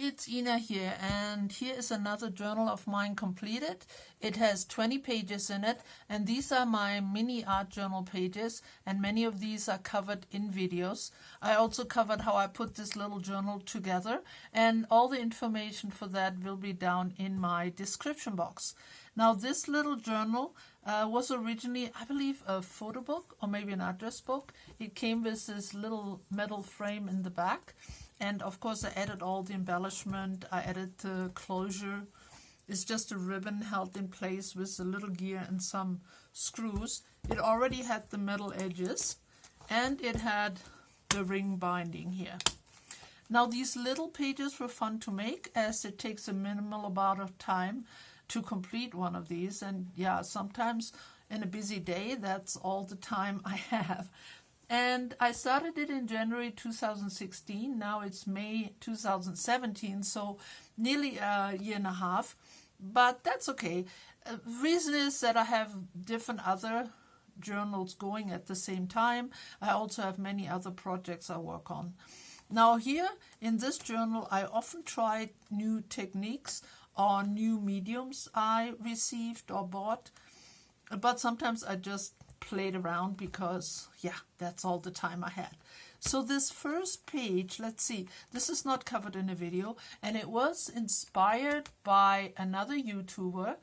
it's Ina here, and here is another journal of mine completed. It has 20 pages in it, and these are my mini art journal pages, and many of these are covered in videos. I also covered how I put this little journal together, and all the information for that will be down in my description box. Now, this little journal was originally, I believe, a photo book or maybe an address book. It came with this little metal frame in the back. And of course, I added all the embellishment. I added the closure. It's just a ribbon held in place with a little gear and some screws. It already had the metal edges, and it had the ring binding here. Now, these little pages were fun to make, as it takes a minimal amount of time to complete one of these. And yeah, sometimes in a busy day, that's all the time I have. And I started it in January 2016. Now it's May 2017, so nearly a year and a half. But that's okay. The reason is that I have different other journals going at the same time. I also have many other projects I work on. Now here in this journal, I often try new techniques or new mediums I received or bought. But sometimes I just played around because, yeah, that's all the time I had. So this first page, let's see, this is not covered in a video, and it was inspired by another YouTuber,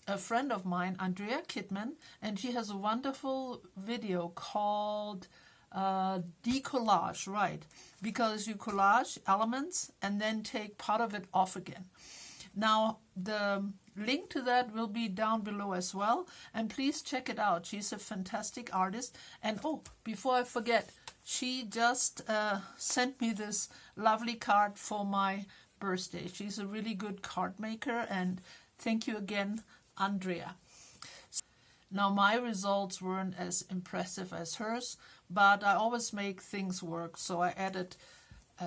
a friend of mine, Andrea Kidman, and she has a wonderful video called decollage, right? Because you collage elements and then take part of it off again. Now, the link to that will be down below as well, and please check it out. She's a fantastic artist. And oh, before I forget, she just sent me this lovely card for my birthday. She's a really good card maker, and thank you again, Andrea. Now, my results weren't as impressive as hers, but I always make things work. So I added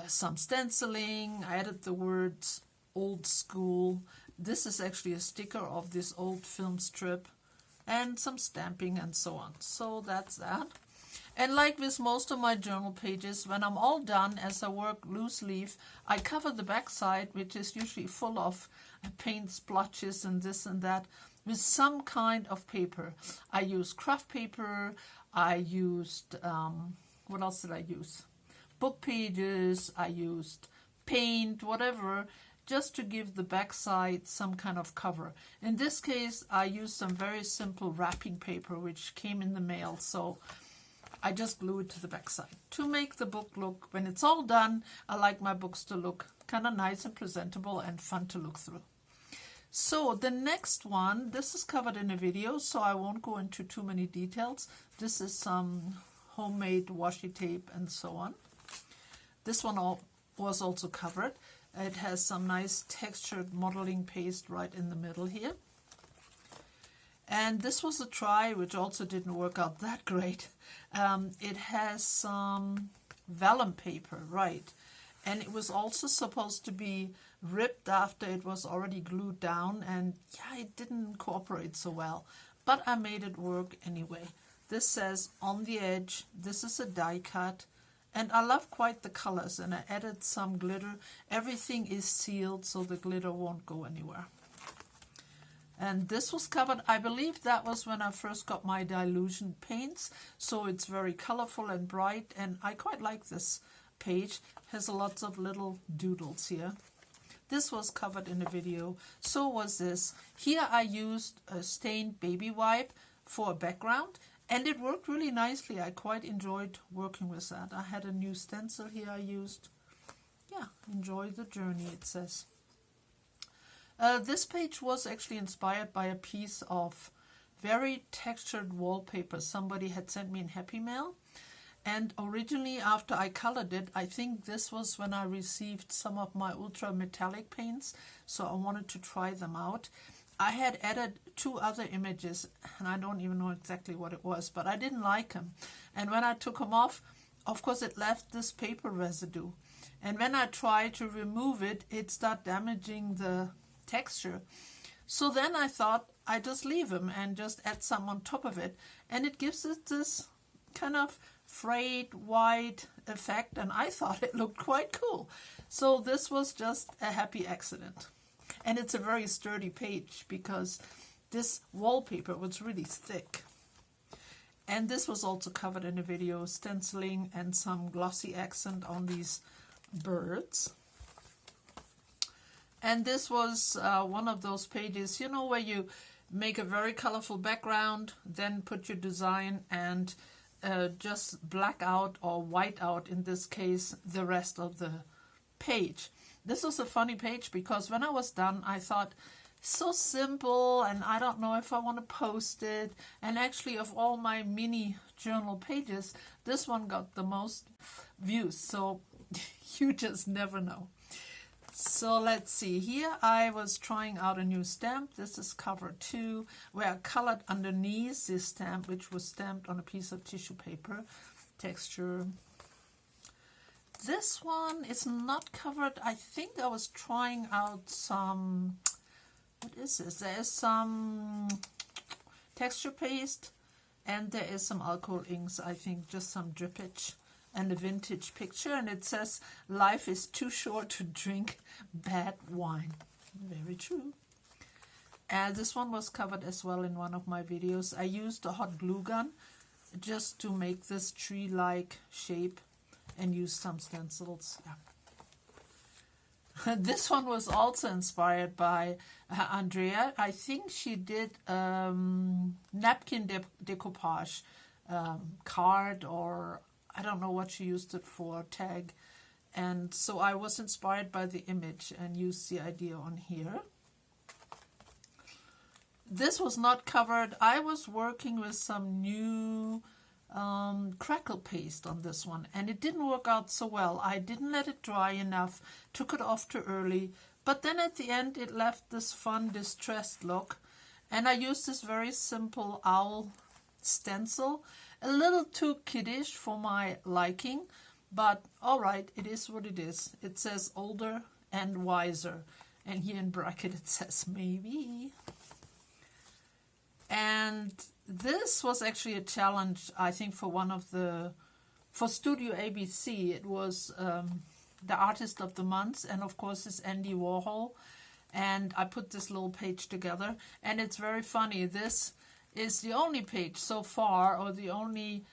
some stenciling, I added the words old school. This is actually a sticker of this old film strip, and some stamping and so on. So that's that. And like with most of my journal pages, when I'm all done, as I work loose leaf, I cover the back side, which is usually full of paint splotches and this and that, with some kind of paper. I used craft paper. I used, what else did I use? Book pages. I used paint, whatever, just to give the backside some kind of cover. In this case, I used some very simple wrapping paper, which came in the mail, so I just glue it to the backside. To make the book look, when it's all done, I like my books to look kind of nice and presentable and fun to look through. So the next one, this is covered in a video, so I won't go into too many details. This is some homemade washi tape and so on. This one was also covered. It has some nice textured modeling paste right in the middle here. And this was a try, which also didn't work out that great. It has some vellum paper, right? And it was also supposed to be ripped after it was already glued down. And yeah, it didn't cooperate so well. But I made it work anyway. This says on the edge, this is a die cut. And I love quite the colors, and I added some glitter. Everything is sealed, so the glitter won't go anywhere. And this was covered, I believe that was when I first got my Dylusion paints. So it's very colorful and bright, and I quite like this page. It has lots of little doodles here. This was covered in a video. So was this. Here I used a stained baby wipe for a background. And it worked really nicely. I quite enjoyed working with that. I had a new stencil here I used. Yeah, enjoy the journey, it says. This page was actually inspired by a piece of very textured wallpaper somebody had sent me in Happy Mail. And originally, after I colored it, I think this was when I received some of my ultra metallic paints. So I wanted to try them out. I had added 2 other images, and I don't even know exactly what it was, but I didn't like them. And when I took them off, of course, it left this paper residue. And when I tried to remove it, it started damaging the texture. So then I thought I'd just leave them and just add some on top of it. And it gives it this kind of frayed white effect, and I thought it looked quite cool. So this was just a happy accident. And it's a very sturdy page because this wallpaper was really thick. And this was also covered in a video, stenciling and some glossy accent on these birds. And this was one of those pages, you know, where you make a very colorful background, then put your design and just black out or white out, in this case, the rest of the page. This was a funny page because when I was done, I thought, so simple, and I don't know if I want to post it. And actually, of all my mini journal pages, this one got the most views. So you just never know. So let's see. Here I was trying out a new stamp. This is cover 2, where I colored underneath this stamp, which was stamped on a piece of tissue paper. Texture. This one is not covered. I think I was trying out some... What is this? There is some texture paste and there is some alcohol inks, I think, just some drippage, and a vintage picture, and it says, life is too short to drink bad wine. Very true. And this one was covered as well in one of my videos. I used a hot glue gun just to make this tree-like shape and use some stencils. Yeah. This one was also inspired by Andrea. I think she did napkin decoupage card, or I don't know what she used it for, tag. And so I was inspired by the image and used the idea on here. This was not covered. I was working with some new crackle paste on this one, and it didn't work out so well. I didn't let it dry enough, took it off too early, but then at the end it left this fun distressed look, and I used this very simple owl stencil, a little too kiddish for my liking, but alright, it is what it is. It says older and wiser, and here in bracket it says maybe. And this was actually a challenge, I think, for Studio ABC. It was the Artist of the Month, and of course it's Andy Warhol. And I put this little page together, and it's very funny. This is the only page so far, or the only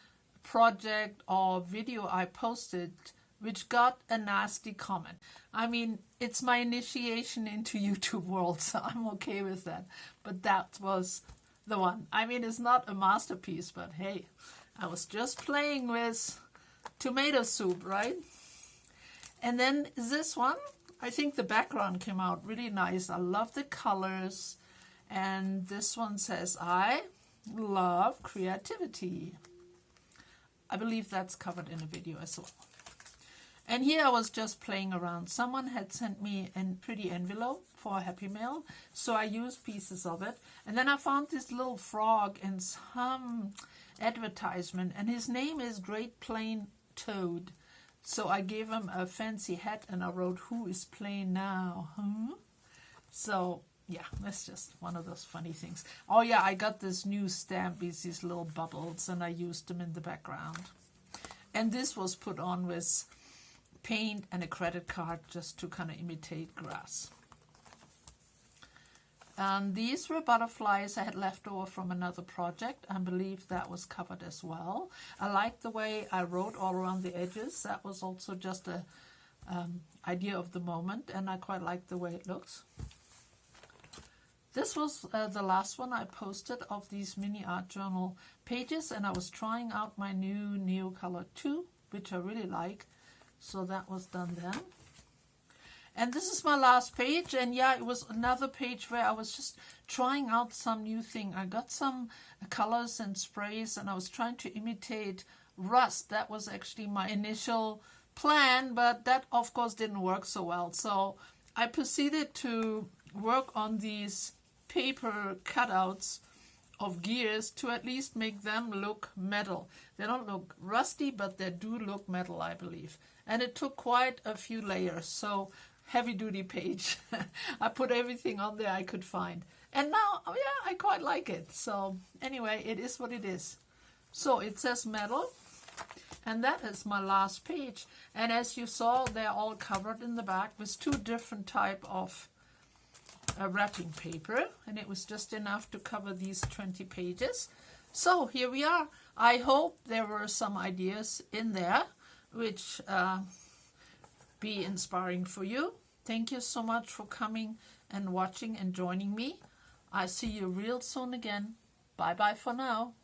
project or video I posted which got a nasty comment. I mean, it's my initiation into YouTube world, so I'm okay with that. But that was the one. I mean, it's not a masterpiece, but hey, I was just playing with tomato soup, right? And then this one, I think the background came out really nice. I love the colors. And this one says, I love creativity. I believe that's covered in a video as well. And here I was just playing around. Someone had sent me a pretty envelope for a Happy Mail, so I used pieces of it. And then I found this little frog in some advertisement, and his name is Great Plain Toad. So I gave him a fancy hat, and I wrote, "Who is playing now?" So yeah, that's just one of those funny things. Oh yeah, I got this new stamp with these little bubbles, and I used them in the background. And this was put on with paint and a credit card just to kind of imitate grass. And these were butterflies I had left over from another project. I believe that was covered as well. I like the way I wrote all around the edges. That was also just a idea of the moment, and I quite like the way it looks. This was the last one I posted of these mini art journal pages, and I was trying out my new Neocolor 2, which I really like. So that was done then. And this is my last page, and yeah, it was another page where I was just trying out some new thing. I got some colors and sprays, and I was trying to imitate rust. That was actually my initial plan, but that of course didn't work so well. So I proceeded to work on these paper cutouts of gears to at least make them look metal. They don't look rusty, but they do look metal, I believe. And it took quite a few layers, so heavy-duty page. I put everything on there I could find. And now, oh yeah, I quite like it. So anyway, it is what it is. So it says metal. And that is my last page. And as you saw, they're all covered in the back with 2 different type of wrapping paper. And it was just enough to cover these 20 pages. So here we are. I hope there were some ideas in there which be inspiring for you. Thank you so much for coming and watching and joining me. I see you real soon again. Bye-bye for now.